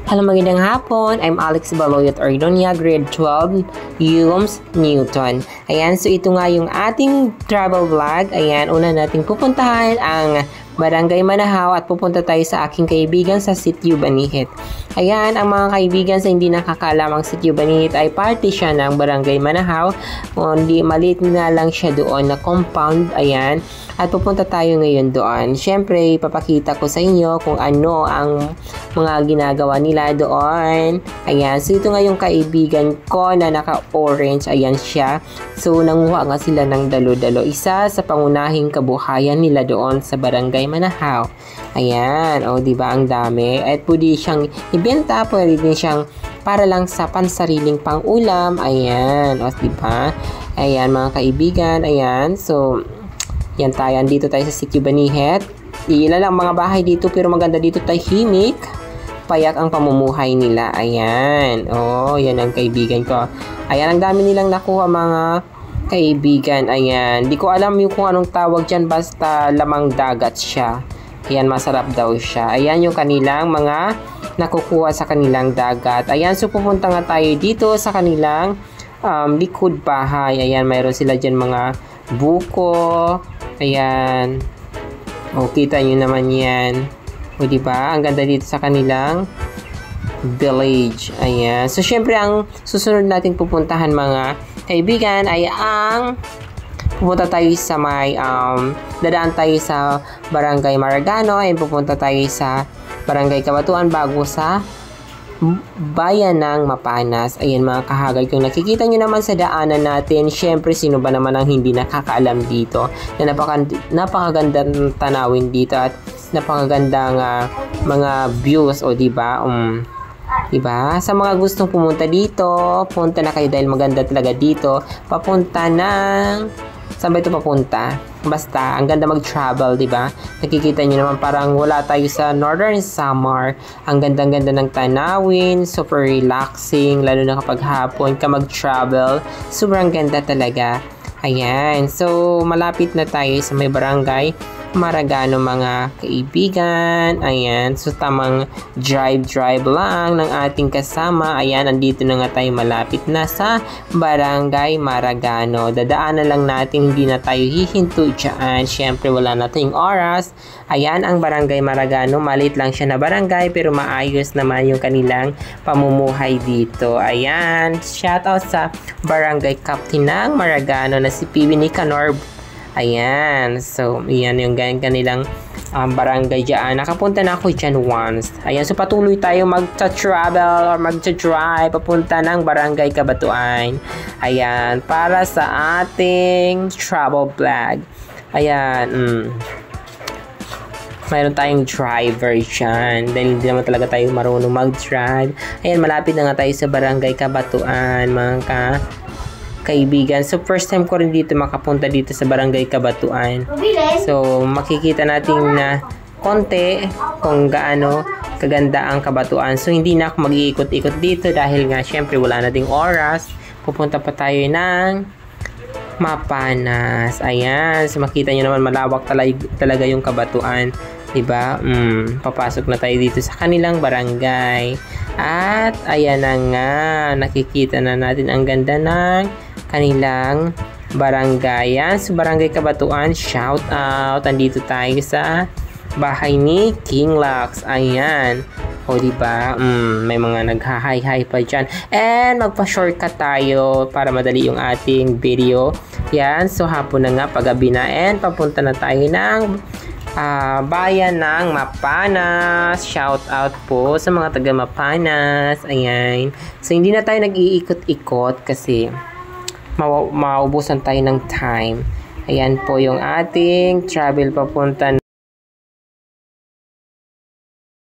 Hello, magandang hapon. I'm Alex Baloyot Ordonia, grade 12, UMS Newton. Ayan, so ito nga yung ating travel vlog. Ayan, una nating pupuntahan ang Barangay Manahaw at pupunta tayo sa aking kaibigan sa Sitio Banihit. Ayan, ang mga kaibigan sa hindi nakakaalam ang Sitio Banihit ay parte siya ng Barangay Manahaw. Hindi, maliit nga lang siya doon na compound. Ayan, at pupunta tayo ngayon doon. Siyempre, ipapakita ko sa inyo kung ano ang mga ginagawa nila doon. Ayan, so ito nga yung kaibigan ko na naka-orange. Ayan siya. So, nanguha nga sila ng dalo-dalo. Isa sa pangunahing kabuhayan nila doon sa Barangay Manahaw. Ayan, o diba ang dami. At pwede siyang ibenta, pwede din siyang para lang sa pansariling pang-ulam. Ayan, o diba? Ayan mga kaibigan, ayan. So, yan tayo, dito tayo sa Sitio Banihit. Ilan lang mga bahay dito pero maganda dito, tahimik. Payak ang pamumuhay nila. Ayan. Oh, yan ang kaibigan ko. Ayan, ang dami nilang nakuha mga kaibigan. Ayan. Di ko alam yung kung anong tawag dyan, basta lamang dagat siya. Ayan, masarap daw siya. Ayan yung kanilang mga nakukuha sa kanilang dagat. Ayan, so pupunta nga tayo dito sa kanilang likod bahay. Ayan, mayroon sila dyan mga buko. Ayan. O, kita nyo naman yan. O, diba? Ang ganda dito sa kanilang village. Ayan. So, syempre, ang susunod nating pupuntahan mga kaibigan ay ang pupunta tayo sa may dadaan tayo sa Barangay Maragano. Ayan, pupunta tayo sa Barangay Kabatuan bago sa Bayan ng Mapanas. Ayan mga kahagay, kung nakikita nyo naman sa daanan natin, syempre sino ba naman ang hindi nakakaalam dito na napakagandang tanawin dito at napakagandang mga views, o diba? Diba? Sa mga gustong pumunta dito, punta na kayo dahil maganda talaga dito. Papunta ng saan ba ito papunta? Basta, ang ganda mag-travel, diba? Nakikita nyo naman parang wala tayo sa Northern Samar. Ang ganda-ganda ng tanawin, super relaxing, lalo na kapag hapon ka mag-travel. Sobrang ganda talaga. Ayan, so malapit na tayo sa may Barangay Maragano mga kaibigan. Ayan, so tamang drive lang ng ating kasama. Ayan, andito na nga tayo, malapit na sa Barangay Maragano. Dadaanan lang natin, hindi na tayo hihinto dyan. Siyempre wala na tayong oras. Ayan ang Barangay Maragano, maliit lang siya na barangay pero maayos naman yung kanilang pamumuhay dito. Ayan, shout out sa Barangay Captain ng Maragano na si PB Nicanor. Ayan, so yan yung kanilang barangay dyan. Nakapunta na ako dyan once. Ayan, so patuloy tayo magta-travel or magta-drive papunta ng Barangay Kabatuan. Ayan, para sa ating travel vlog. Ayan, mayroon tayong driver dyan dahil hindi naman talaga tayo marunong mag-drive. Ayan, malapit na nga tayo sa Barangay Kabatuan mga kaibigan. So, first time ko rin dito makapunta dito sa Barangay Kabatuan. So, makikita natin na konti kung gaano kaganda ang Kabatuan. So, hindi na ako mag-iikot-ikot dito dahil nga syempre wala na ding oras. Pupunta pa tayo ng Mapanas. Ayan. So, makita nyo naman malawak talaga yung Kabatuan. Diba? Papasok na tayo dito sa kanilang barangay. At, ayan na nga. Nakikita na natin ang ganda ng kanilang barangay. Yan, so Barangay Kabatuan, shout out. Andito tayo sa bahay ni King Lux. Ayan. O diba? May mga nagha-hi-hi pa dyan. And magpa-shortcut tayo para madali yung ating video. Yan, so hapon na nga, paggabi na. And papunta na tayo ng bayan ng Mapanas. Shout out po sa mga taga Mapanas. Ayan. So hindi na tayo nag-iikot-ikot kasi maubusan tayo ng time. Ayan po yung ating travel papunta